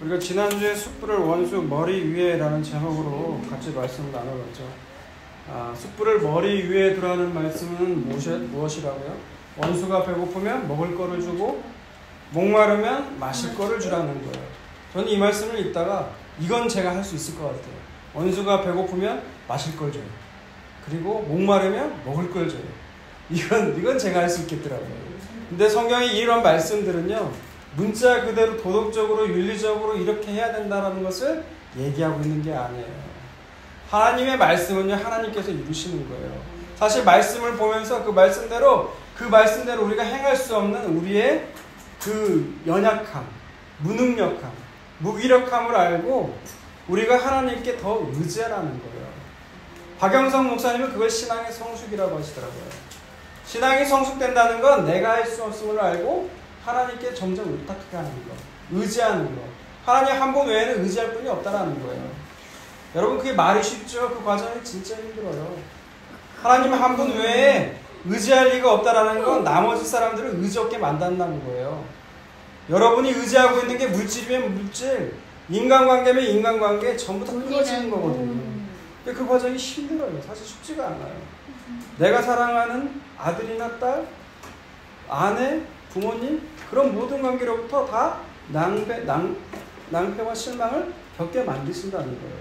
우리가 지난주에 숯불을 원수 머리 위에라는 제목으로 같이 말씀을 나눠봤죠. 숯불을 머리 위에 두라는 말씀은 무엇이라고요? 원수가 배고프면 먹을 거를 주고 목마르면 마실 거를 주라는 거예요. 저는 이 말씀을 읽다가 이건 제가 할 수 있을 것 같아요. 원수가 배고프면 마실 걸 줘요. 그리고 목마르면 먹을 걸 줘요. 이건 제가 할 수 있겠더라고요. 근데 성경의 이런 말씀들은요, 문자 그대로 도덕적으로 윤리적으로 이렇게 해야 된다는 것을 얘기하고 있는 게 아니에요. 하나님의 말씀은요, 하나님께서 이루시는 거예요. 사실 말씀을 보면서 그 말씀대로 우리가 행할 수 없는 우리의 그 연약함, 무능력함, 무기력함을 알고 우리가 하나님께 더 의지하라는 거예요. 박영성 목사님은 그걸 신앙의 성숙이라고 하시더라고요. 신앙이 성숙된다는 건 내가 할 수 없음을 알고 하나님께 점점 의탁하게 하는 거, 의지하는 거. 하나님 한 분 외에는 의지할 분이 없다라는 거예요. 여러분, 그게 말이 쉽죠? 그 과정이 진짜 힘들어요. 하나님 한 분 외에 의지할 리가 없다라는 건 나머지 사람들을 의지 없게 만든다는 거예요. 여러분이 의지하고 있는 게 물질이면 물질, 인간관계면 인간관계, 전부 다 끊어지는 거거든요. 근데 그 과정이 힘들어요. 사실 쉽지가 않아요. 내가 사랑하는 아들이나 딸, 아내, 부모님, 그런 모든 관계로부터 다 낭패와 실망을 겪게 만드신다는 거예요.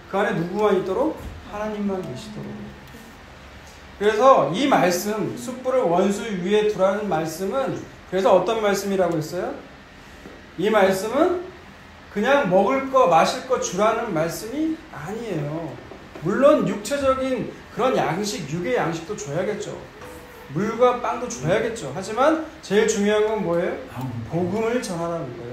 그 안에 누구만 있도록? 하나님만 계시도록. 그래서 이 말씀, 숯불을 원수 위에 두라는 말씀은 그래서 어떤 말씀이라고 했어요? 이 말씀은 그냥 먹을 거, 마실 거 주라는 말씀이 아니에요. 물론 육체적인 그런 양식, 육의 양식도 줘야겠죠. 물과 빵도 줘야겠죠. 하지만 제일 중요한 건 뭐예요? 복음을 전하라는 거예요.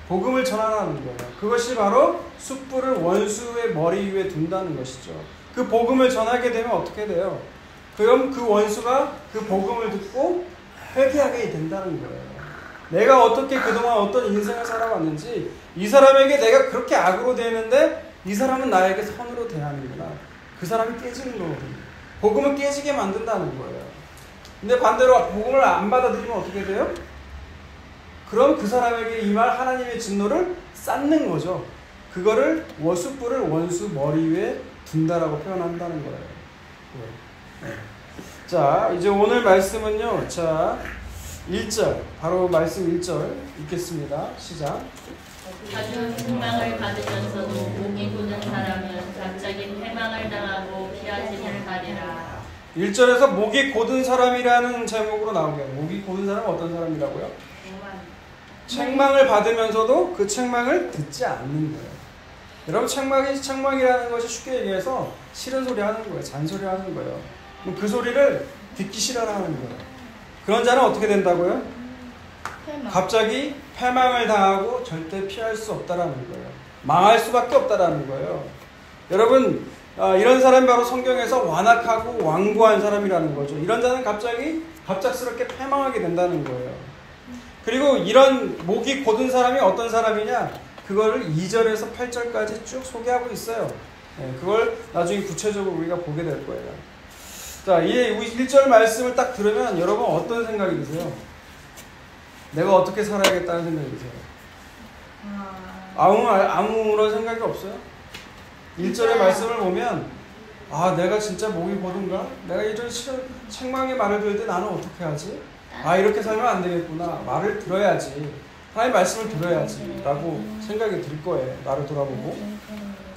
복음을 전하라는 거예요. 그것이 바로 숯불을 원수의 머리 위에 둔다는 것이죠. 그 복음을 전하게 되면 어떻게 돼요? 그럼 그 원수가 그 복음을 듣고 회개하게 된다는 거예요. 내가 어떻게 그동안 어떤 인생을 살아왔는지, 이 사람에게 내가 그렇게 악으로 대했는데 이 사람은 나에게 선으로 대하는구나. 그 사람이 깨지는 거거든요. 복음을 깨지게 만든다는 거예요. 근데 반대로 복음을 안 받아들이면 어떻게 돼요? 그럼 그 사람에게 임할 하나님의 진노를 쌓는 거죠. 그거를 숯불을 원수 머리 위에 둔다라고 표현한다는 거예요. 네. 자, 이제 오늘 말씀은요. 자, 1절, 바로 말씀 1절 읽겠습니다. 시작. 자주 책망을 받으면서도 목이 굳은 사람은 갑자기 패망을 당하고 피하짐을 가리라. 1절에서 목이 곧은 사람이라는 제목으로 나오게요. 목이 곧은 사람은 어떤 사람이라고요? 책망을 받으면서도 그 책망을 듣지 않는 거예요. 여러분, 책망이라는 것이 쉽게 얘기해서 싫은 소리 하는 거예요. 잔소리 하는 거예요. 그 소리를 듣기 싫어하는 거예요. 그런 자는 어떻게 된다고요? 갑자기 패망을 당하고 절대 피할 수 없다라는 거예요. 망할 수밖에 없다라는 거예요. 여러분, 이런 사람이 바로 성경에서 완악하고 완고한 사람이라는 거죠. 이런 자는 갑작스럽게 패망하게 된다는 거예요. 그리고 이런 목이 곧은 사람이 어떤 사람이냐? 그거를 2절에서 8절까지 쭉 소개하고 있어요. 그걸 나중에 구체적으로 우리가 보게 될 거예요. 자, 이 1절 말씀을 딱 들으면 여러분 어떤 생각이 드세요? 내가 어떻게 살아야겠다는 생각이 드세요? 아무런 생각이 없어요? 1절의 말씀을 보면 내가 진짜 목이 곧은가? 내가 이런 책망의 말을 들을 때 나는 어떻게 하지? 이렇게 살면 안 되겠구나. 말을 들어야지. 하나님의 말씀을 들어야지 라고 생각이 들 거예요. 나를 돌아보고.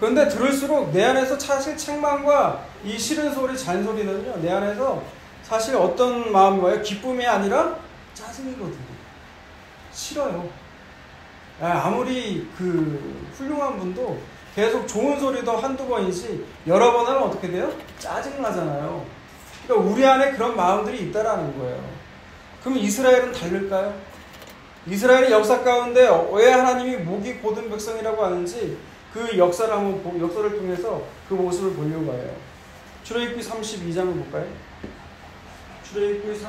그런데 들을수록 내 안에서 사실 책망과 이 싫은 소리, 잔소리는요, 내 안에서 사실 어떤 마음이에요? 기쁨이 아니라 짜증이거든요. 싫어요. 아무리 훌륭한 분도 계속 좋은 소리도 한두 번이지 여러 번 하면 어떻게 돼요? 짜증나잖아요. 그러니까 우리 안에 그런 마음들이 있다라는 거예요. 그럼 이스라엘은 다를까요? 이스라엘의 역사 가운데 왜 하나님이 목이 곧은 백성이라고 하는지 그 역사를 통해서 그 모습을 보려고 해요. 출애굽기 32장을 볼까요? 출애굽기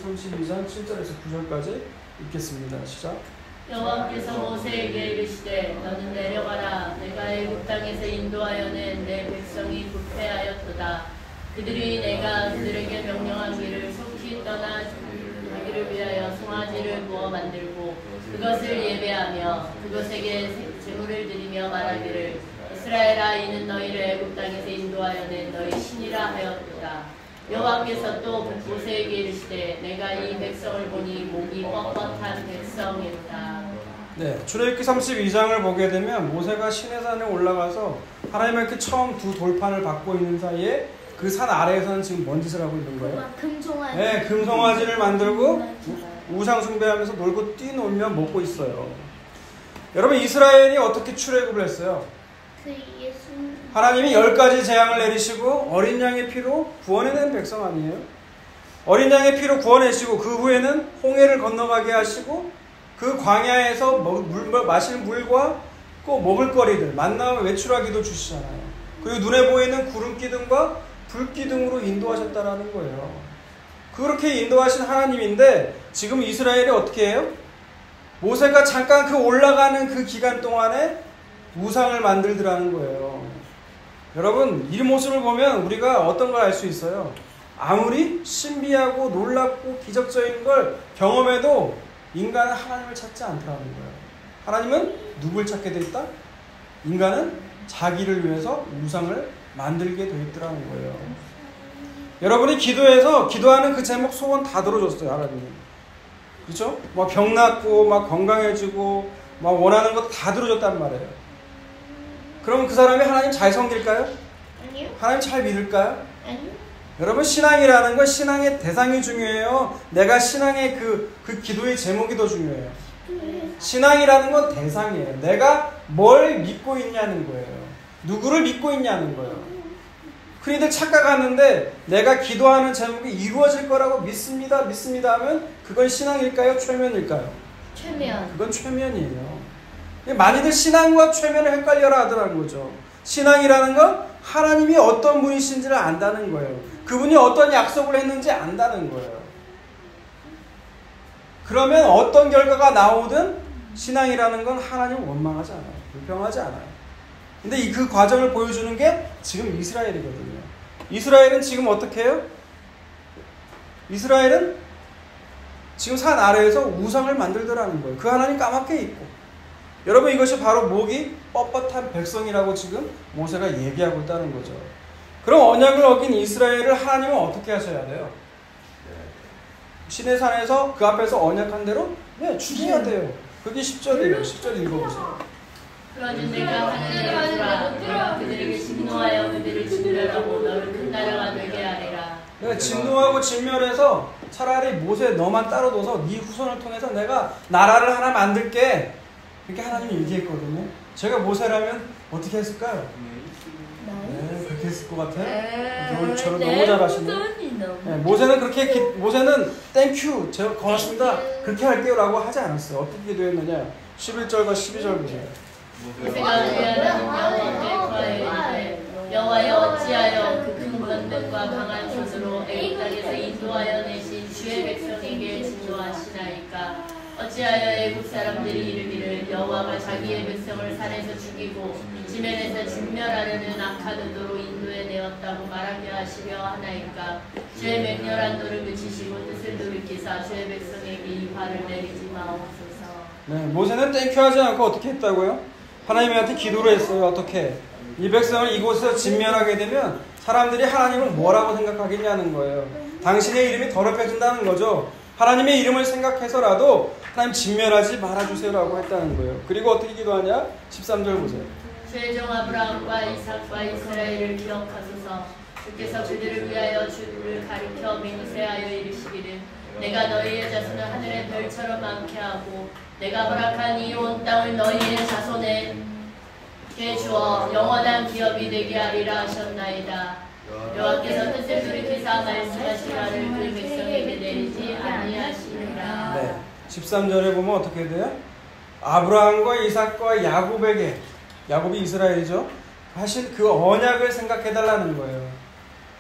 32장 7절에서 9절까지 읽겠습니다. 시작. 여호와께서 모세에게 이르시되 너는 내려가라. 내가 애굽 땅에서 인도하여 낸 내 백성이 부패하였도다. 그들이 내가 그들에게 명령한 길을 속히 떠나 자기를 그들을 위하여 송아지를 구워 만들고 그것을 예배하며 그것에게 제물을 드리며 말하기를 이스라엘아 이는 너희를 애굽 땅에서 인도하여 낸 너희 신이라 하였도다. 여호와께서 또 모세에게 이르시되 내가 이 백성을 보니 목이 뻣뻣한 백성이로다. 네, 출애굽기 32장을 보게 되면 모세가 시내산에 올라가서 하나님께 처음 두 돌판을 받고 있는 사이에 그 산 아래에서는 지금 뭔 짓을 하고 있는 거예요? 금송아지. 네, 금송아지를 만들고 우상 숭배하면서 놀고 뛰놀며 먹고 있어요. 여러분 이스라엘이 어떻게 출애굽을 했어요? 그 예수. 하나님이 10가지 재앙을 내리시고 어린 양의 피로 구원해낸 백성 아니에요? 어린 양의 피로 구원해시고 그 후에는 홍해를 건너가게 하시고 그 광야에서 마실 물과 꼭 먹을 거리들 만나와 외출하기도 주시잖아요. 그리고 눈에 보이는 구름 기둥과 불 기둥으로 인도하셨다라는 거예요. 그렇게 인도하신 하나님인데 지금 이스라엘이 어떻게 해요? 모세가 잠깐 그 올라가는 그 기간 동안에 우상을 만들더라는 거예요. 여러분 이 모습을 보면 우리가 어떤 걸 알 수 있어요? 아무리 신비하고 놀랍고 기적적인 걸 경험해도 인간은 하나님을 찾지 않더라는 거예요. 하나님은 누굴 찾게 돼 있다? 인간은 자기를 위해서 우상을 만들게 돼 있더라는 거예요. 여러분이 기도해서 기도하는 그 제목 소원 다 들어줬어요. 하나님. 그렇죠? 막 병 낫고 막 건강해지고 막 원하는 것 다 들어줬단 말이에요. 그러면 그 사람이 하나님 잘 섬길까요? 아니요. 하나님 잘 믿을까요? 아니요. 여러분 신앙이라는 건 신앙의 대상이 중요해요. 내가 신앙의 그 기도의 제목이 더 중요해요. 신앙이라는 건 대상이에요. 내가 뭘 믿고 있냐는 거예요. 누구를 믿고 있냐는 거예요. 흔히들 착각하는데 내가 기도하는 제목이 이루어질 거라고 믿습니다 하면 그건 신앙일까요? 최면일까요? 최면. 그건 최면이에요. 많이들 신앙과 최면을 헷갈려라 하더라는 거죠. 신앙이라는 건 하나님이 어떤 분이신지를 안다는 거예요. 그분이 어떤 약속을 했는지 안다는 거예요. 그러면 어떤 결과가 나오든 신앙이라는 건 하나님을 원망하지 않아요. 불평하지 않아요. 근데 그 과정을 보여주는 게 지금 이스라엘이거든요. 이스라엘은 지금 어떻게 해요? 이스라엘은 지금 산 아래에서 우상을 만들더라는 거예요. 그 하나님 까맣게 있고. 여러분 이것이 바로 목이 뻣뻣한 백성이라고 지금 모세가 얘기하고 있다는 거죠. 그럼 언약을 어긴 이스라엘을 하나님은 어떻게 하셔야 돼요? 시내산에서 그 앞에서 언약한 대로 죽여야 돼요. 그게 10절이에요. 10절 읽어보세요. 그러니 내가 하늘에 오라 내가 그들에게 진노하여 그들을 진멸하고 너를 큰 나라가 되게 하리라. 내가 진노하고 진멸해서 차라리 모세 너만 따로둬서 네 후손을 통해서 내가 나라를 하나 만들게 그렇게 하나님이 얘기했거든요. 제가 모세라면 어떻게 했을까요? 네, 그렇게 했을 것 같아요. 저를 너무 잘하시네요. 네, 모세는 땡큐 제가 고맙습니다 그렇게 할게요라고 하지 않았어요. 어떻게 기도했느냐 11절과 12절 보세요. 모세가 의하는 여호와께 구하여 여호와여 어찌하여 그 큰 권능과 강한 손으로 애굽 땅에서 인도하여 내신 주의 백성에게 진노하시나이까. 어찌하여 애굽 사람들이 이르기를 여호와가 자기의 백성을 산에서 죽이고 지면에서 진멸하려는 악한 의도로 인도해 내었다고 말하게 하시려 하나이까. 주의 맹렬한 노를 그치시고 뜻을 돌이키사 주의 백성에게 이 화를 내리지 마옵소서. 네, 모세는 땡큐 하지 않고 어떻게 했다고요? 하나님한테 기도를 했어요. 어떻게? 이 백성을 이곳에서 진멸하게 되면 사람들이 하나님을 뭐라고 생각하겠냐는 거예요. 당신의 이름이 더럽혀진다는 거죠. 하나님의 이름을 생각해서라도 하나님 진멸하지 말아주세요라고 했다는 거예요. 그리고 어떻게 기도하냐? 13절 보세요. 주의 종 아브라함과 이삭과 이스라엘을 기억하소서. 주께서 그들을 위하여 주를 가리켜 맹세하여 이르시기를 내가 너희의 자손을 하늘의 별처럼 많게 하고 내가 허락한 이 온 땅을 너희의 자손에게 주어 영원한 기업이 되게 하리라 하셨나이다. 여호와께서 뜻을 돌이키사 말씀하시라를 그 백성에게 내리지 아니하시리라. 네, 13절에 보면 어떻게 돼요? 아브라함과 이삭과 야곱에게, 야곱이 이스라엘이죠, 하신 그 언약을 생각해달라는 거예요.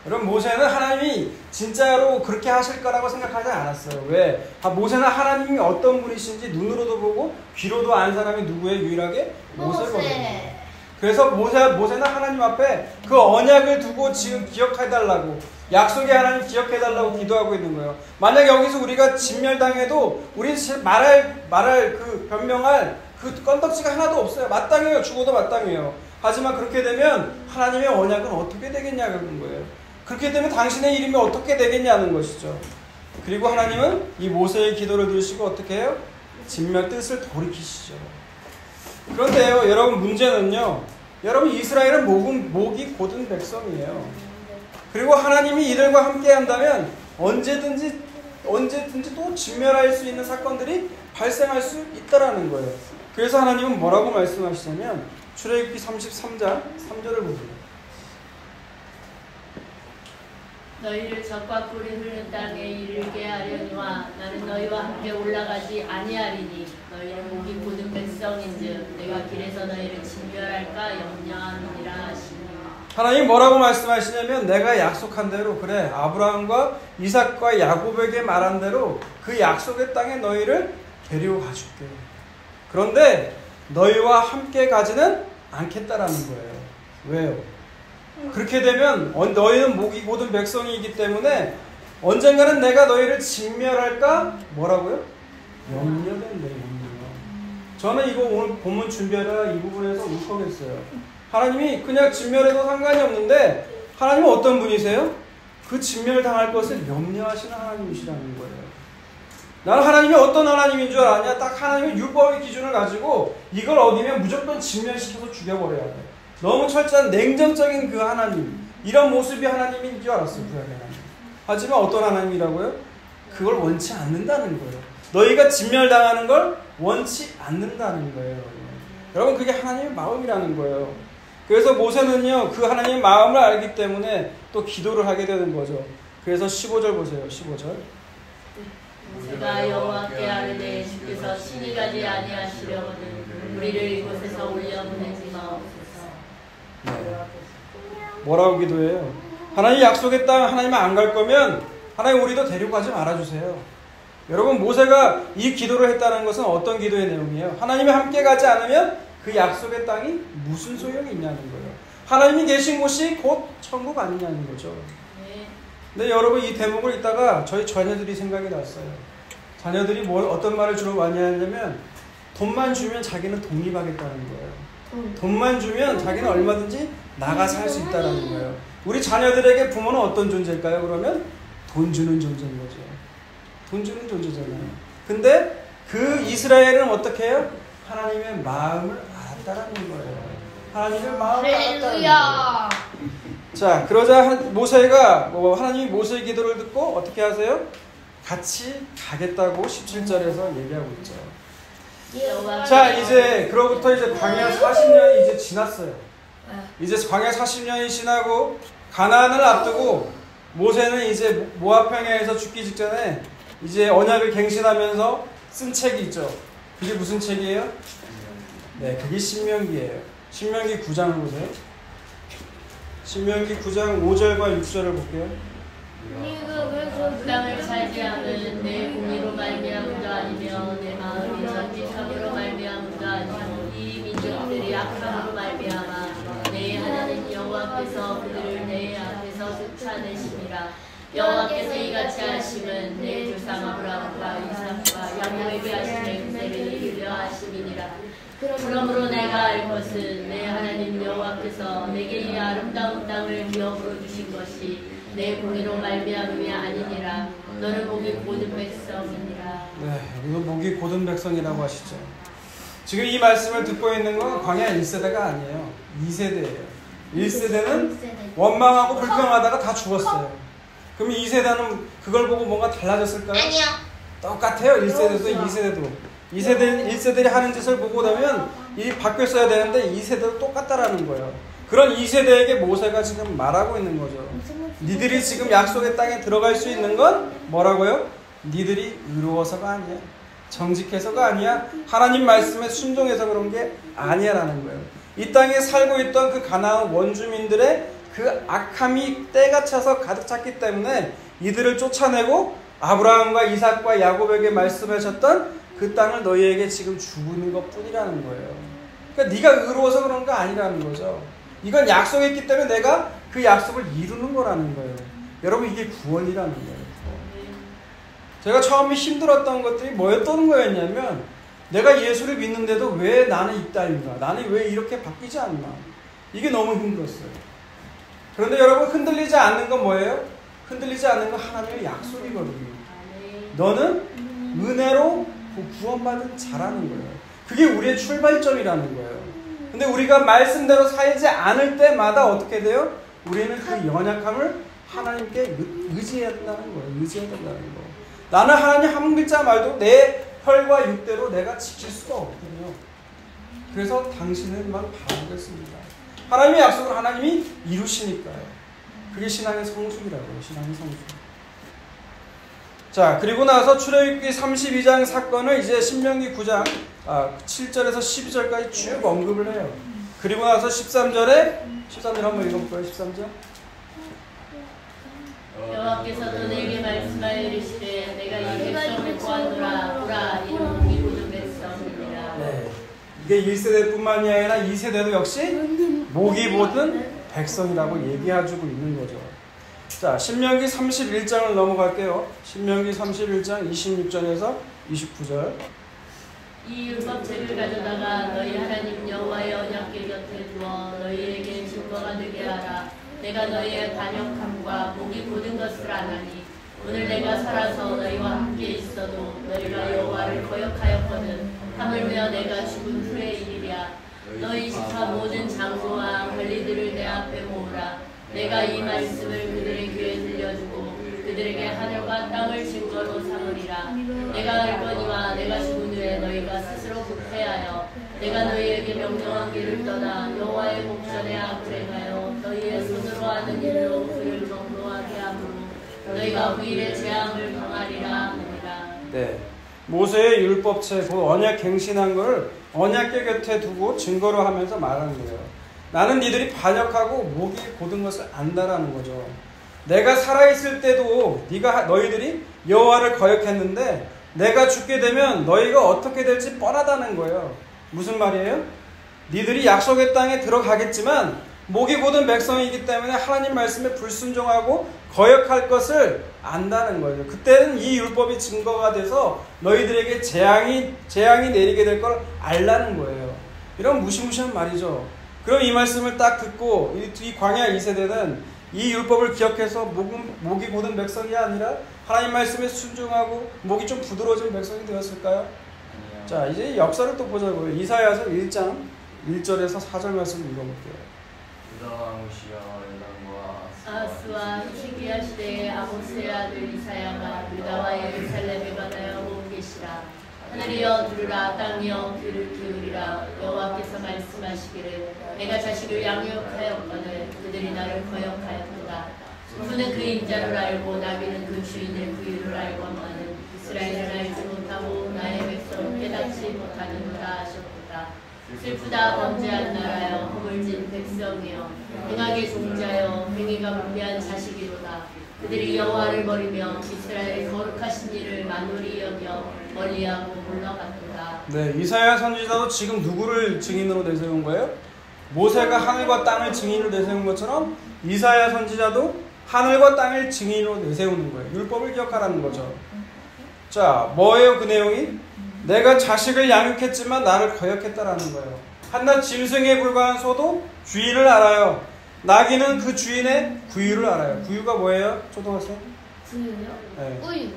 여러분 모세는 하나님이 진짜로 그렇게 하실 거라고 생각하지 않았어요. 왜? 모세는 하나님이 어떤 분이신지 눈으로도 보고 귀로도 안 사람이 누구예요? 유일하게 모세거든요. 그래서 모세는 하나님 앞에 그 언약을 두고 지금 기억해달라고 약속의 하나님 기억해달라고 기도하고 있는 거예요. 만약 여기서 우리가 진멸당해도 우리는 말할 변명할 그 건덕지가 하나도 없어요. 마땅해요. 죽어도 마땅해요. 하지만 그렇게 되면 하나님의 언약은 어떻게 되겠냐는 거예요. 그렇게 되면 당신의 이름이 어떻게 되겠냐는 것이죠. 그리고 하나님은 이 모세의 기도를 들으시고 어떻게 해요? 진멸 뜻을 돌이키시죠. 그런데요, 여러분 문제는요, 여러분 이스라엘은 목이 곧은 백성이에요. 그리고 하나님이 이들과 함께 한다면 언제든지 또 진멸할 수 있는 사건들이 발생할 수 있다라는 거예요. 그래서 하나님은 뭐라고 말씀하시냐면 출애굽기 33장 3절을 보세요. 너희를 적과 꿀이 흐르는 땅에 이르게 하려니와 나는 너희와 함께 올라가지 아니하리니 너희는 목이 곧은 백성인즉 내가 길에서 너희를 진멸할까 염려하느니라 하시니. 하나님 뭐라고 말씀하시냐면 내가 약속한 대로, 그래, 아브라함과 이삭과 야곱에게 말한 대로 그 약속의 땅에 너희를 데려가 줄게. 그런데 너희와 함께 가지는 않겠다라는 거예요. 왜요? 그렇게 되면 너희는 목이 곧은 백성이기 때문에 언젠가는 내가 너희를 진멸할까? 뭐라고요? 염려된다. 염려. 저는 이거 오늘 본문 준비하다가 이 부분에서 울컥했어요. 하나님이 그냥 진멸해도 상관이 없는데 하나님은 어떤 분이세요? 그 진멸당할 것을 염려하시는 하나님이시라는 거예요. 나는 하나님이 어떤 하나님인 줄 아냐? 딱 하나님은 율법의 기준을 가지고 이걸 어기면 무조건 진멸시켜서 죽여버려야 돼. 너무 철저한 냉정적인 그 하나님, 이런 모습이 하나님인 줄 알았어요. 구약의 하나님. 하지만 어떤 하나님이라고요? 그걸 원치 않는다는 거예요. 너희가 진멸당하는 걸 원치 않는다는 거예요. 여러분, 그게 하나님의 마음이라는 거예요. 그래서 모세는요, 그 하나님의 마음을 알기 때문에 또 기도를 하게 되는 거죠. 그래서 15절 보세요. 15절. 모세가 여호와께 아뢰되 주께서 친히 가지 아니하시려거든 우리를 이곳에서 올려보내지 마옵소서. 뭐라고 기도해요? 하나님 약속의 땅 하나님 안 갈 거면 하나님 우리도 데려가지 말아주세요. 여러분, 모세가 이 기도를 했다는 것은 어떤 기도의 내용이에요? 하나님이 함께 가지 않으면 그 약속의 땅이 무슨 소용이 있냐는 거예요. 하나님이 계신 곳이 곧 천국 아니냐는 거죠. 근데 여러분, 이 대목을 읽다가 저희 자녀들이 생각이 났어요. 자녀들이 어떤 말을 주로 많이 하냐면 돈만 주면 자기는 독립하겠다는 거예요. 돈만 주면 자기는 얼마든지 나가 살 수 있다는 거예요. 우리 자녀들에게 부모는 어떤 존재일까요? 그러면 돈 주는 존재인 거죠. 돈 주는 존재잖아요. 근데 그 이스라엘은 어떻게 해요? 하나님의 마음을 알았다라는 거예요. 하나님의 마음을 알았다는 거예요. 자, 그러자 모세가 하나님이 모세의 기도를 듣고 어떻게 하세요? 같이 가겠다고 17절에서 얘기하고 있죠. 자, 이제 그로부터 이제 광야 40년이 이제 지났어요. 이제 광야 40년이 지나고 가나안을 앞두고 모세는 이제 모압 평야에서 죽기 직전에 이제 언약을 갱신하면서 쓴 책이 있죠. 그게 무슨 책이에요? 네, 그게 신명기예요. 신명기 9장을 보세요. 신명기 9장 5절과 6절을 볼게요. 그 땅을 살지 않은 내 공의로 말미암음도 아니며 내 마음이 정직함으로 말미암음도 아니며 이 민족들이 악함으로 말미암아 내 하나님 여호와께서 그들을 내 앞에서 쫓아내시니라. 여호와께서 이같이 하심은 내 조상 아브라함과 이삭과 야곱에게 하심에 그들을 이루려 하심이니라. 그러므로 내가 알 것은 내 하나님 여호와께서 내게 이 아름다운 땅을 기업으로 주신 것이 내 공의로 말미암음이 아니니라. 너는 목이 곧은 백성이니라. 네, 여기서 목이 곧은 백성이라고 하시죠. 지금 이 말씀을 듣고 있는 건 광야 1세대가 아니에요. 2세대예요. 1세대는 원망하고 불평하다가 다 죽었어요. 그럼 2세대는 그걸 보고 뭔가 달라졌을까요? 아니요. 똑같아요. 1세대도 2세대도. 1세들이 하는 짓을 보고 나면 이 바뀌었어야 되는데 2세대도 똑같다라는 거예요. 그런 2세대에게 모세가 지금 말하고 있는 거죠. 니들이 지금 약속의 땅에 들어갈 수 있는 건 뭐라고요? 니들이 의로워서가 아니야. 정직해서가 아니야. 하나님 말씀에 순종해서 그런 게 아니야 라는 거예요. 이 땅에 살고 있던 그 가나안 원주민들의 그 악함이 때가 차서 가득 찼기 때문에 이들을 쫓아내고 아브라함과 이삭과 야곱에게 말씀하셨던 그 땅을 너희에게 지금 주는 것 뿐이라는 거예요. 그러니까 네가 의로워서 그런 거 아니라는 거죠. 이건 약속했기 때문에 내가 그 약속을 이루는 거라는 거예요. 여러분 이게 구원이라는 거예요. 제가 처음에 힘들었던 것들이 뭐였던 거였냐면 내가 예수를 믿는데도 왜 나는 이따인가? 나는 왜 이렇게 바뀌지 않나? 이게 너무 힘들었어요. 그런데 여러분 흔들리지 않는 건 뭐예요? 흔들리지 않는 건 하나님의 약속이거든요. 너는 은혜로 구원받은 자라는 거예요. 그게 우리의 출발점이라는 거예요. 근데 우리가 말씀대로 살지 않을 때마다 어떻게 돼요? 우리는 그 연약함을 하나님께 의지해야 된다는 거예요. 의지해야 된다는 거. 나는 하나님 한 글자 말도 내 혈과 육대로 내가 지킬 수가 없거든요. 그래서 당신을만 바라보겠습니다. 하나님의 약속을 하나님이 이루시니까요. 그게 신앙의 성숙이라고요. 신앙의 성숙. 자, 그리고 나서 출애굽기 32장 사건을 이제 신명기 9장 7절에서 12절까지 쭉 언급을 해요. 그리고 나서 13절 한번 읽어볼까요? 13절. 여호와께서도 내게 말씀하여 이르시되 내가 이 백성을 보았노라 보라 이는 목이 곧은 백성이니라. 네, 이게 1세대뿐만이 아니라 2세대도 역시 목이 곧은 백성이라고 얘기해주고 있는 거죠. 자, 신명기 31장을 넘어갈게요. 신명기 31장 26절에서 29절. 이 율법책을 가져다가 너희 하나님 여호와의 언약궤 곁에 두어 너희에게 증거가 되게 하라. 내가 너희의 반역함과 목이 곧은 것을 아나니 오늘 내가 살아서 너희와 함께 있어도 너희가 여호와를 거역하였거든. 하물며 내가 죽은 후의 일이랴. 너희 집화 모든 장로와 관리들을 내 앞에 모으라. 내가 이 말씀을 그들의 귀에 들려주고 그들에게 하늘과 땅을 증거로 삼으리라. 내가 알거니와 내가 죽은 후에 너희가 스스로 부패하여 내가 너희에게 명령한 길을 떠나 여호와의 목전에 악을 행하여 너희의 손으로 하는 일로 그를 경노하게 하므로 너희가 후일에 재앙을 당하리라 하느니라. 네, 모세의 율법책, 그 언약 갱신한 걸 언약궤 곁에 두고 증거로 하면서 말하는 거예요. 나는 니들이 반역하고 목이 곧은 것을 안다라는 거죠. 내가 살아있을 때도 너희들이 여호와를 거역했는데 내가 죽게 되면 너희가 어떻게 될지 뻔하다는 거예요. 무슨 말이에요? 니들이 약속의 땅에 들어가겠지만 목이 곧은 백성이기 때문에 하나님 말씀에 불순종하고 거역할 것을 안다는 거예요. 그때는 이 율법이 증거가 돼서 너희들에게 재앙이 내리게 될 걸 알라는 거예요. 이런 무시무시한 말이죠. 그럼 이 말씀을 딱 듣고 이 광야 2세대는 이 율법을 기억해서 목이 곧은 백성이 아니라 하나님 말씀에 순종하고 목이 좀 부드러워진 백성이 되었을까요? 자, 이제 역사를 또 보자고요. 이사야서 1장 1절에서 4절 말씀 읽어볼게요. 아하스와 히스기야 시대의 아모스의 아들 이사야가 유다와 예루살렘에 관하여 온 계시라. 하늘이여 들으라. 땅이여 귀를 기울이라. 여호와께서 말씀하시기를 내가 자식을 양육하였거늘 그들이 나를 거역하였도다. 부는 그 인자를 알고 나귀는 그 주인의 부유를 알건만은 이스라엘을 알지 못하고 나의 백성을 깨닫지 못하는도다 하셨도다. 슬프다 범죄한 나라여 허물진 백성이여 행악의 종자여 행위가 부패한 자식이로다. 그들이 여호와를 버리며 이스라엘의 거룩하신 일을 만홀히 여겨 멀리하고 물러갔도다. 네, 이사야 선지자도 지금 누구를 증인으로 내세운 거예요? 모세가 하늘과 땅을 증인으로 내세운 것처럼 이사야 선지자도 하늘과 땅을 증인으로 내세우는 거예요. 율법을 기억하라는 거죠. 자, 뭐예요 그 내용이? 내가 자식을 양육했지만 나를 거역했다라는 거예요. 한낱 짐승에 불과한 소도 주인을 알아요. 나귀는 그 주인의 구유를 알아요. 구유가 뭐예요? 초등학생? 구유요? 네. 우유.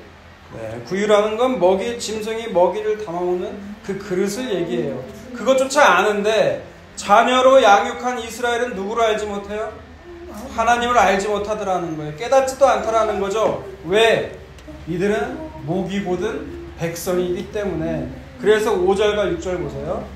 네, 구유라는 건 짐승이 먹이를 담아먹는 그 그릇을 얘기해요. 그것조차 아는데 자녀로 양육한 이스라엘은 누구를 알지 못해요? 하나님을 알지 못하더라는 거예요. 깨닫지도 않더라는 거죠. 왜? 이들은 목이 곧은 백성이기 때문에. 그래서 5절과 6절 보세요.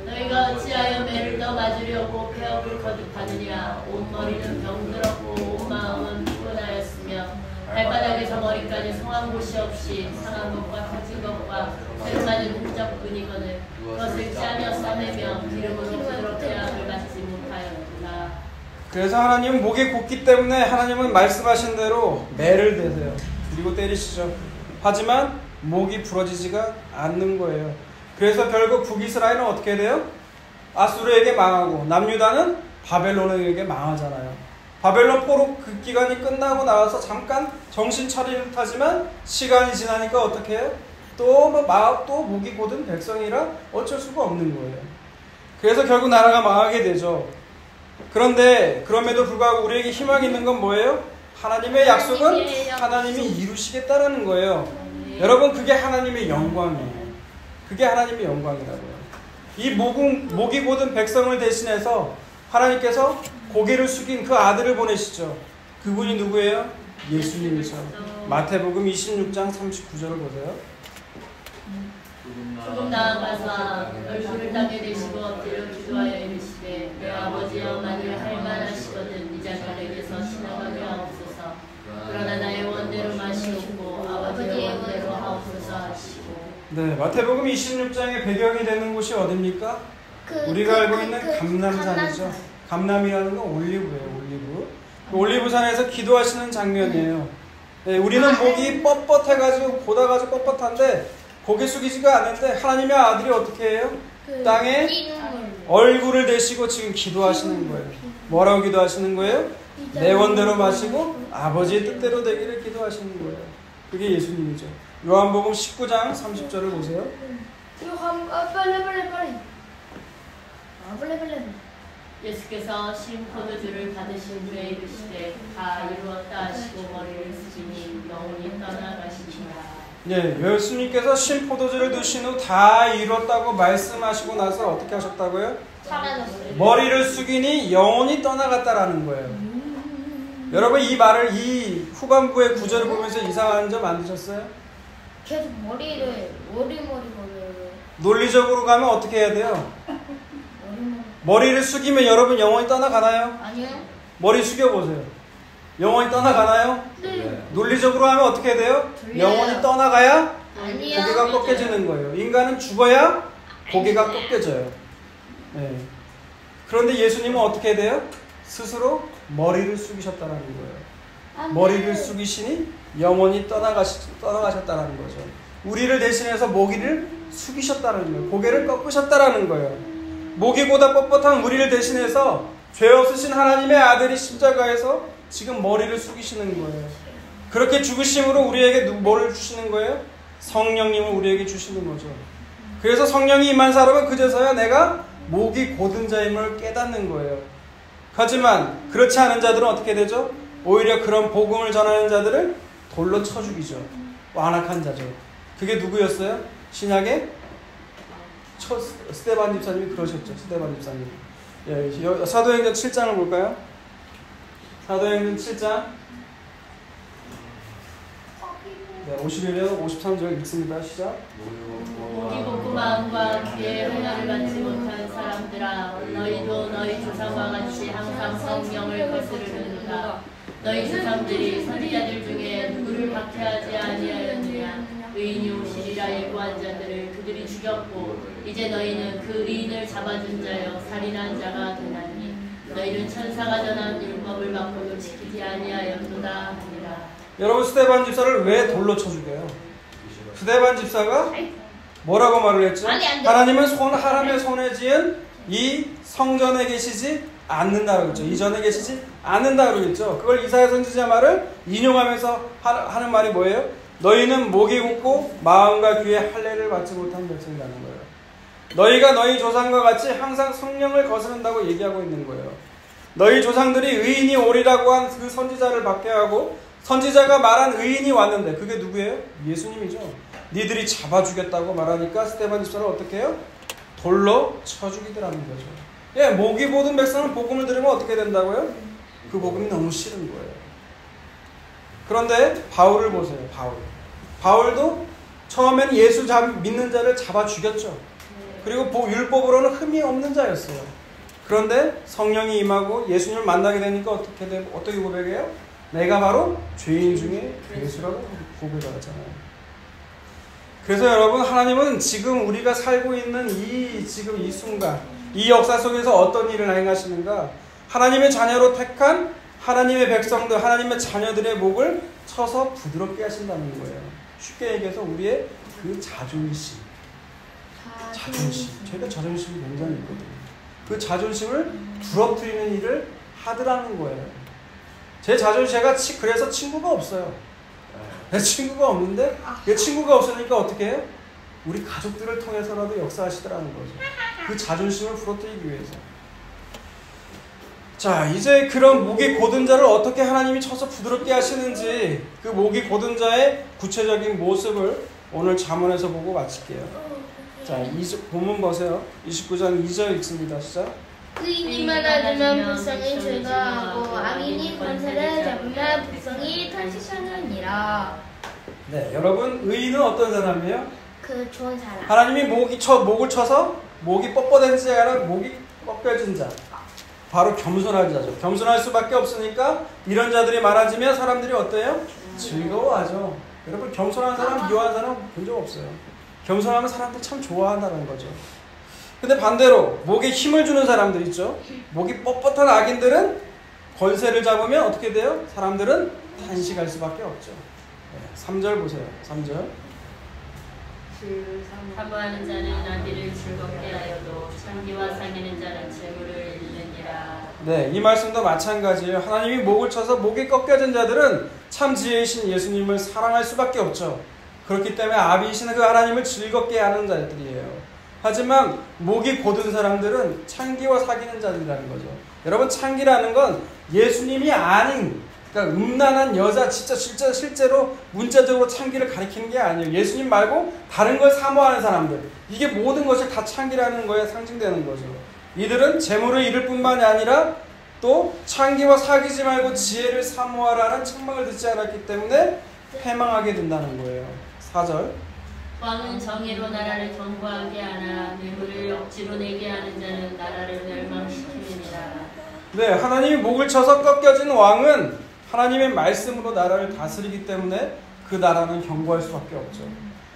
너희가 어찌하여 매를 떠 맞으려고 폐업을 거듭하느냐. 온 머리는 병들었고 온 마음은 피곤하였으며 발바닥에서 머리까지 성한 곳이 없이 상한 것과 터진 것과 새로 맞은 흔적뿐이거늘 그것을 짜며 싸매며 기름으로 부드럽게 함을 받지 못하였구나. 그래서 하나님은 목이 곧기 때문에 하나님은 말씀하신 대로 매를 대세요. 그리고 때리시죠. 하지만 목이 부러지지가 않는 거예요. 그래서 결국 북이스라엘은 어떻게 돼요? 아수르에게 망하고 남유다는 바벨론에게 망하잖아요. 바벨론 포로 그 기간이 끝나고 나와서 잠깐 정신 차리는 듯하지만 시간이 지나니까 어떻게 해요? 또 목이 곧은 백성이라 어쩔 수가 없는 거예요. 그래서 결국 나라가 망하게 되죠. 그런데 그럼에도 불구하고 우리에게 희망이 있는 건 뭐예요? 하나님의 약속은 하나님이 이루시겠다라는 거예요. 여러분, 그게 하나님의 영광이에요. 그게 하나님의 영광이라고요. 이 목이 곧은 백성을 대신해서 하나님께서 고개를 숙인 그 아들을 보내시죠. 그분이 누구예요? 예수님이죠. 마태복음 26장 39절을 보세요. 조금 나아가서 얼굴을 땅에 대시고 엎드려 기도하여 이르시되 내 아버지여 만일 할만하시거든 이 자녀에게서 지나가게 하옵소서. 그러나 나의 원대로 마시옵고 아버지의 원대로 하옵소서 하시고. 네, 마태복음 26장의 배경이 되는 곳이 어디입니까? 우리가 알고 있는 감람산이죠. 감람이라는 건 올리브예요. 올리브. 올리브산에서 기도하시는 장면이에요. 네, 우리는 목이 뻣뻣해가지고 보다가지고 뻣뻣한데 고개 숙이지가 않는데 하나님의 아들이 어떻게 해요? 땅에 얼굴을 대시고 지금 기도하시는 거예요. 뭐라고 기도하시는 거예요? 내 원대로 마시고 아버지의 뜻대로 되기를 기도하시는 거예요. 그게 예수님이죠. 요한복음 19장 30절을 보세요. 예수께서 신 포도주를 받으신 후에 이르시되 다 이루었다 하시고 머리를 숙이니 영혼이 떠나가시니라. 예, 예수님께서 신 포도주를 드신 후 다 이뤘다고 말씀하시고 나서 어떻게 하셨다고요? 사라졌어요. 머리를 숙이니 영혼이 떠나갔다라는 거예요. 여러분, 이 말을 이 후반부의 구절을 보면서 이상한 점 안 드셨어요? 계속 머리를 논리적으로 가면 어떻게 해야 돼요? 머리를 숙이면 여러분 영혼이 떠나가나요? 아니요. 머리 숙여보세요. 영혼이 떠나가나요? 네. 논리적으로 하면 어떻게 해야 돼요? 졸려요. 영혼이 떠나가야 아니요. 고개가 꺾여지는 거예요. 인간은 죽어야 고개가 꺾여져요. 네. 그런데 예수님은 어떻게 해야 돼요? 스스로 머리를 숙이셨다는 거예요. 머리를 숙이시니 영혼이 떠나가셨다는 거죠. 우리를 대신해서 목이를 숙이셨다는 거예요. 고개를 꺾으셨다는 거예요. 목이보다 뻣뻣한 우리를 대신해서 죄 없으신 하나님의 아들이 십자가에서 지금 머리를 숙이시는 거예요. 그렇게 죽으심으로 우리에게 뭐를 주시는 거예요? 성령님을 우리에게 주시는 거죠. 그래서 성령이 임한 사람은 그제서야 내가 목이 곧은 자임을 깨닫는 거예요. 하지만 그렇지 않은 자들은 어떻게 되죠? 오히려 그런 복음을 전하는 자들을 돌로 쳐 죽이죠. 완악한 자죠. 그게 누구였어요? 신약의 스데반 집사님이 그러셨죠. 스데반 집사님. 예, 사도행전 7장을 볼까요? 사도행전 7장 51절 53절 읽습니다. 시작. 목이 곱고 마음과 귀에 은혜를 받지 못한 사람들아 너희도 너희 조상과 같이 항상 성령을 거스르는도다. 너희 조상들이 선지자들 중에 누구를 박해하지 아니하였느냐. 의인이 오시리라 예고한 자들을 그들이 죽였고 이제 너희는 그 의인을 잡아준 자여 살인한 자가 되나니 너희는 천사가 전한 율법을 받고도 지키지 아니하였도다 하니라. 여러분, 스데반 집사를 왜 돌로 쳐 죽여요? 스데반 집사가 뭐라고 말을 했죠? 하나님은 하나님의 손에 지은 이 성전에 계시지 않는다고 했죠. 이전에 계시지 않는다고 했죠. 그걸 이사야 선지자 말을 인용하면서 하는 말이 뭐예요? 너희는 목이 굳고 마음과 귀에 할례를 받지 못한 백성이라는 거예요. 너희가 너희 조상과 같이 항상 성령을 거스른다고 얘기하고 있는 거예요. 너희 조상들이 의인이 오리라고 한 그 선지자를 박해하고 선지자가 말한 의인이 왔는데 그게 누구예요? 예수님이죠. 니들이 잡아 죽였다고 말하니까 스데반 집사를 어떻게 해요? 돌로 쳐 죽이더라는 거죠. 예, 목이 보든 백성은 복음을 들으면 어떻게 된다고요? 그 복음이 너무 싫은 거예요. 그런데 바울을 보세요. 바울도 처음엔 예수 믿는 자를 잡아 죽였죠. 그리고 율법으로는 흠이 없는 자였어요. 그런데 성령이 임하고 예수님을 만나게 되니까 어떻게 고백해요? 내가 바로 죄인 중에 괴수라고 고백하잖아요. 그래서 여러분, 하나님은 지금 우리가 살고 있는 지금 이 순간, 이 역사 속에서 어떤 일을 행하시는가? 하나님의 자녀로 택한 하나님의 백성들, 하나님의 자녀들의 목을 쳐서 부드럽게 하신다는 거예요. 쉽게 얘기해서 우리의 그 자존심. 저희가 자존심이 굉장히 있거든요. 그 자존심을 부러뜨리는 일을 하더라는 거예요. 제 자존심가 그래서 친구가 없어요. 친구가 없는데 그 친구가 없으니까 어떻게 해요? 우리 가족들을 통해서라도 역사하시더라는 거죠. 그 자존심을 부러뜨리기 위해서. 자, 이제 그런 목이 곧은 자를 어떻게 하나님이 쳐서 부드럽게 하시는지 그 목이 곧은 자의 구체적인 모습을 오늘 잠언에서 보고 마칠게요. 자, 본문 보세요. 29장 2절 읽습니다. 시작. 의인이 많아지면 불쌍히 즐거워하고 악인이 권세를 잡으면 불쌍히 탄식하느니라. 네, 여러분 의인은 어떤 사람이에요? 그 좋은 사람. 하나님이 목을 쳐서 목이 뻣뻣한 자가 아니라 목이 꺾여진 자. 바로 겸손한 자죠. 겸손할 수밖에 없으니까 이런 자들이 많아지면 사람들이 어때요? 즐거워하죠. 여러분 겸손한 사람, 미워한 사람 본 적 없어요. 겸손하면 사람들 참 좋아한다는 거죠. 근데 반대로 목에 힘을 주는 사람들 있죠. 목이 뻣뻣한 악인들은 권세를 잡으면 어떻게 돼요? 사람들은 탄식할 수밖에 없죠. 네, 3절 보세요. 3절. 사모하는 자는 나비를 즐겁게 하여도 창기와 사귀는 자는 재물을 잃느니라. 네, 이 말씀도 마찬가지예요. 하나님이 목을 쳐서 목이 꺾여진 자들은 참 지혜이신 예수님을 사랑할 수밖에 없죠. 그렇기 때문에 아비이신 그 하나님을 즐겁게 하는 자들이에요. 하지만 목이 곧은 사람들은 창기와 사귀는 자들이라는 거죠. 여러분 창기라는 건 예수님이 아닌, 그러니까 음란한 여자, 진짜 실제로 문자적으로 창기를 가리키는 게 아니에요. 예수님 말고 다른 걸 사모하는 사람들, 이게 모든 것이 다 창기라는 거에 상징되는 거죠. 이들은 재물을 잃을 뿐만이 아니라 또 창기와 사귀지 말고 지혜를 사모하라는 책망을 듣지 않았기 때문에 패망하게 된다는 거예요. 4절. 왕은 정의로 나라를 견고하게 하나 뇌물을 억지로 내게 하는 자는 나라를 멸망시키느니라. 네, 하나님이 목을 쳐서 꺾여진 왕은 하나님의 말씀으로 나라를 다스리기 때문에 그 나라는 견고할 수밖에 없죠.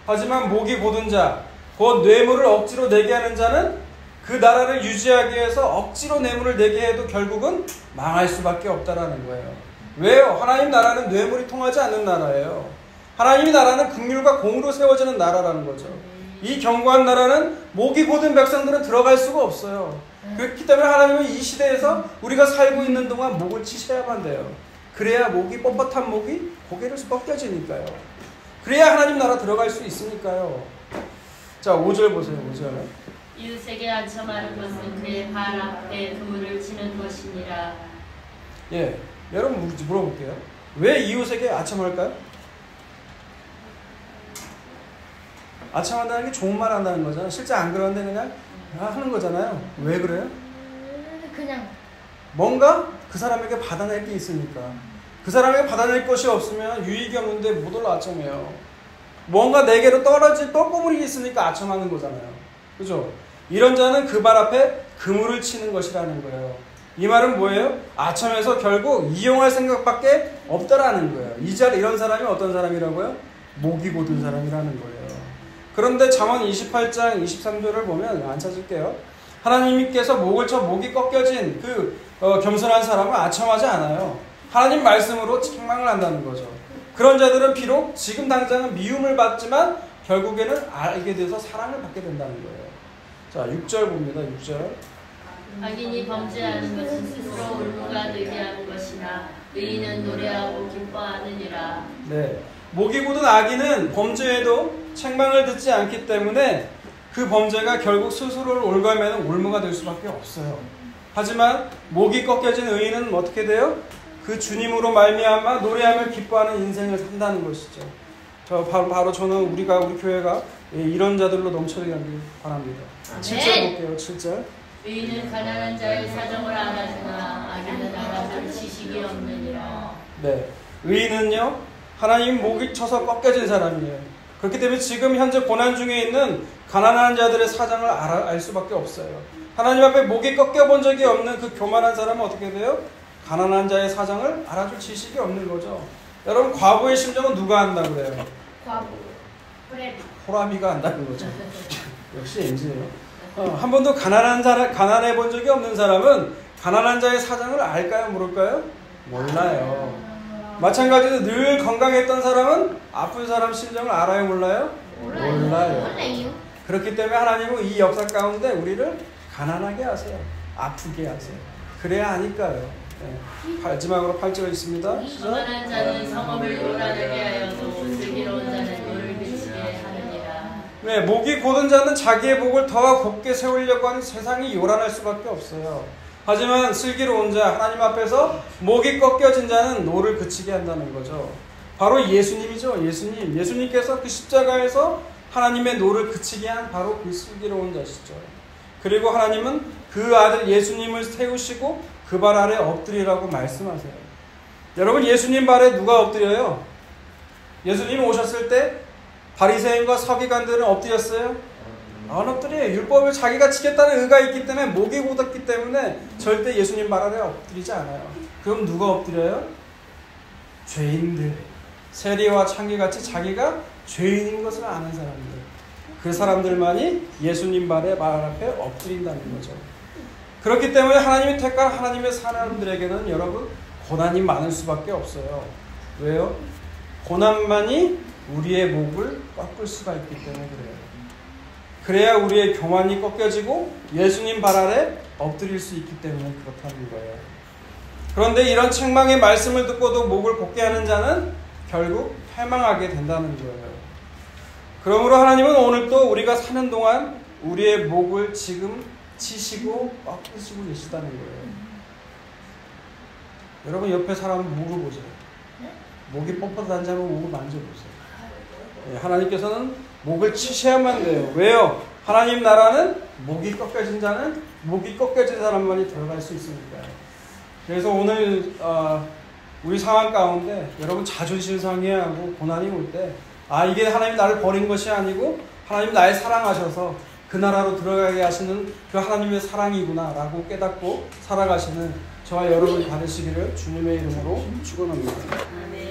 하지만 목이 곧은 자, 곧 뇌물을 억지로 내게 하는 자는 그 나라를 유지하기 위해서 억지로 뇌물을 내게 해도 결국은 망할 수밖에 없다라는 거예요. 왜요? 하나님 나라는 뇌물이 통하지 않는 나라예요. 하나님의 나라는 긍휼과 공의로 세워지는 나라라는 거죠. 이 견고한 나라는 목이 곧은 백성들은 들어갈 수가 없어요. 그렇기 때문에 하나님은 이 시대에서 우리가 살고 있는 동안 목을 치셔야만 돼요. 그래야 목이 뻣뻣한 목이 고개를 꺾여지니까요. 그래야 하나님 나라 들어갈 수 있으니까요. 자, 5절 보세요. 5절. 이웃에게 아첨하는 것은 그의 발 앞에 그물을 치는 것이니라. 예, 여러분 물어볼게요. 왜 이웃에게 아첨할까요? 아첨한다는 게 좋은 말 한다는 거잖아요. 실제 안 그러는데 그냥 하는 거잖아요. 왜 그래요? 그냥 뭔가 그 사람에게 받아낼 게 있으니까. 그 사람에게 받아낼 것이 없으면 유익이 없는데 못 올라 아첨해요. 뭔가 내게로 떨어질 똘꼬물이 있으니까 아첨하는 거잖아요. 그죠? 이런 자는 그 발 앞에 그물을 치는 것이라는 거예요. 이 말은 뭐예요? 아첨해서 결국 이용할 생각밖에 없다라는 거예요. 이런 사람이 어떤 사람이라고요? 목이 곧은 사람이라는 거예요. 그런데 잠언 28장 23절을 보면 안 찾을게요. 하나님께서 목을 쳐 목이 꺾여진 그 겸손한 사람을 아첨하지 않아요. 하나님 말씀으로 책망을 한다는 거죠. 그런 자들은 비록 지금 당장은 미움을 받지만 결국에는 알게 돼서 사랑을 받게 된다는 거예요. 자, 6절 봅니다. 6절. 악인이 범죄하는 것은 스스로 울무가 되게 하는 것이나 의인은 노래하고 기뻐하느니라. 네, 목이 곧은 악인은 범죄에도 책망을 듣지 않기 때문에 그 범죄가 결국 스스로를 올가매는 올무가 될 수밖에 없어요. 하지만 목이 꺾여진 의인은 어떻게 돼요? 그 주님으로 말미암아 노래하며 기뻐하는 인생을 산다는 것이죠. 바로 저는 우리 교회가 이런 자들로 넘쳐나길 바랍니다. 7절 볼게요. 7절. 의인은 가난한 자의 사정을 알아주나 악인은 알아줄 지식이 없느니라. 네, 의인은요 하나님 목이 쳐서 꺾여진 사람이에요. 그렇기 때문에 지금 현재 고난 중에 있는 가난한 자들의 사정을 알 수밖에 없어요. 하나님 앞에 목이 꺾여본 적이 없는 그 교만한 사람은 어떻게 돼요? 가난한 자의 사정을 알아줄 지식이 없는 거죠. 여러분 과부의 심정은 누가 한다고 그래요? 과부. 호람이가 한다는 거죠. 역시 MZ예요. 한 번도 가난해 본 적이 없는 사람은 가난한 자의 사정을 알까요? 모를까요? 몰라요. 마찬가지로 늘 건강했던 사람은 아픈 사람 심정을 알아요? 몰라요? 몰라요. 그렇기 때문에 하나님은 이 역사 가운데 우리를 가난하게 하세요. 아프게 하세요. 그래야 하니까요. 마지막으로 8절 있습니다. 시작. 거만한 자는 성읍을 요란하게 하여도 슬기로운 자는 노를 비치게 하느니라. 네, 목이 곧은 자는 자기의 목을 더 곱게 세우려고 하는 세상이 요란할 수밖에 없어요. 하지만 슬기로운 자, 하나님 앞에서 목이 꺾여진 자는 노를 그치게 한다는 거죠. 바로 예수님이죠. 예수님께서 그 십자가에서 하나님의 노를 그치게 한 바로 그 슬기로운 자시죠. 그리고 하나님은 그 아들 예수님을 세우시고 그 발 아래 엎드리라고 말씀하세요. 여러분, 예수님 발에 누가 엎드려요? 예수님 오셨을 때 바리새인과 서기관들은 엎드렸어요? 안 엎드려요. 율법을 자기가 지켰다는 의가 있기 때문에, 목이 곧았기 때문에 절대 예수님 발 아래 엎드리지 않아요. 그럼 누가 엎드려요? 죄인들. 세리와 창기같이 자기가 죄인인 것을 아는 사람들. 그 사람들만이 예수님 발 앞에 엎드린다는 거죠. 그렇기 때문에 하나님이 택한 하나님의 사람들에게는 여러분 고난이 많을 수밖에 없어요. 왜요? 고난만이 우리의 목을 꺾을 수가 있기 때문에 그래요. 그래야 우리의 교만이 꺾여지고 예수님 발 아래 엎드릴 수 있기 때문에 그렇다는 거예요. 그런데 이런 책망의 말씀을 듣고도 목을 곧게 하는 자는 결국 패망하게 된다는 거예요. 그러므로 하나님은 오늘 또 우리가 사는 동안 우리의 목을 지금 치시고 꺾으시고 계시다는 거예요. 여러분, 옆에 사람 목을 보세요. 목이 뻣뻣한지 한번 목을 만져보세요. 하나님께서는 목을 치셔야만 돼요. 왜요? 하나님 나라는 목이 꺾여진 자는, 목이 꺾여진 사람만이 들어갈 수 있으니까요. 그래서 오늘 우리 상황 가운데 여러분 자존심 상해하고 고난이 올 때, 이게 하나님 나를 버린 것이 아니고 하나님 나를 사랑하셔서 그 나라로 들어가게 하시는 그 하나님의 사랑이구나 라고 깨닫고 살아가시는 저와 여러분이 받으시기를 주님의 이름으로 축원합니다. 아멘.